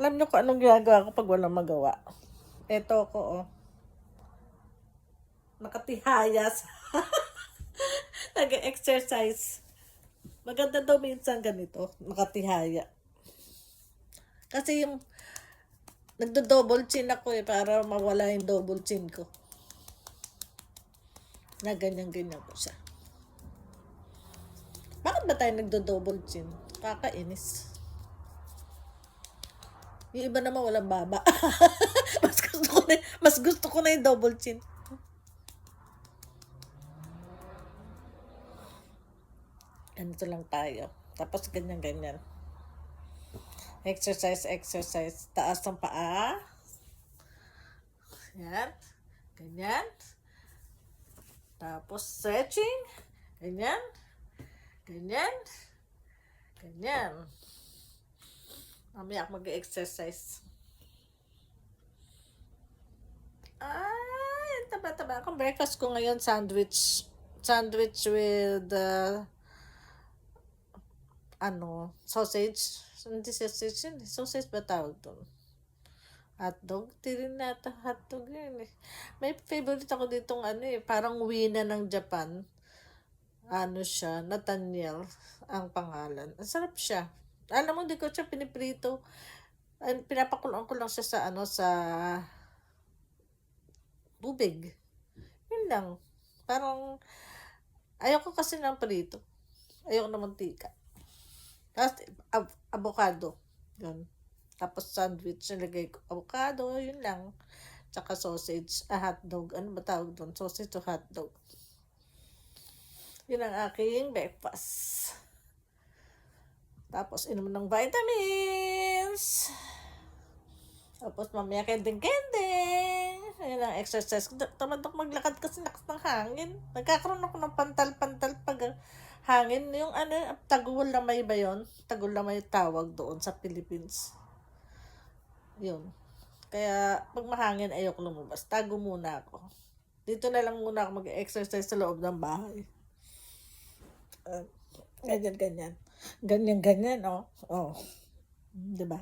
Alam niyo kung anong ginagawa ko pag walang magawa? Eto ko, oh. Nakatihayas. Nag-exercise. Maganda daw minsan ganito, nakatihaya. Kasi yung nagdo-double chin ako para mawala yung double chin ko. Na ganyan-ganyan ko siya. Bakit ba tayo nagdo-double chin? Kakainis. Yung iba naman walang baba. mas gusto ko na yung double chin. Ganito lang tayo. Tapos ganyan-ganyan. Exercise. Taas ng paa. Yan. Ganyan. Tapos stretching. Ganyan. Ganyan. Ganyan. Mamaya ako mag-exercise. Ay, taba-taba. Ang breakfast ko ngayon, sandwich. Sandwich with, sausage. Hindi sausage yun. Sausage ba tawag doon? Hotdog? Tirin na ito hotdog yun eh. May favorite ako ditong parang wina ng Japan. Siya, Nathaniel ang pangalan. Ang sarap siya. Alam mo, hindi ko siya piniprito. Pinapakuloan ko lang siya sa tubig. Yun lang. Parang, ayoko kasi ng prito. Ayoko ng mantika. Tapos, avocado. Yun. Tapos, sandwich. Nilagay ko avocado. Yun lang. Tsaka sausage. Hotdog. Ano ba tawag doon? Sausage o hotdog. Yun ang aking breakfast. Tapos, inom ng vitamins. Tapos, mamaya kending. Ayun ang exercise. Tamad ako maglakad kasi lakas ng hangin. Nagkakaroon ako ng pantal-pantal pag hangin. Yung tagul na may ba yun? Tagul na may tawag doon sa Philippines. Yun. Kaya, pag mahangin, ayoko lumabas. Tago muna ako. Dito na lang muna ako mag-exercise sa loob ng bahay. Ganyan. Ganyan, oh. Oh. Diba?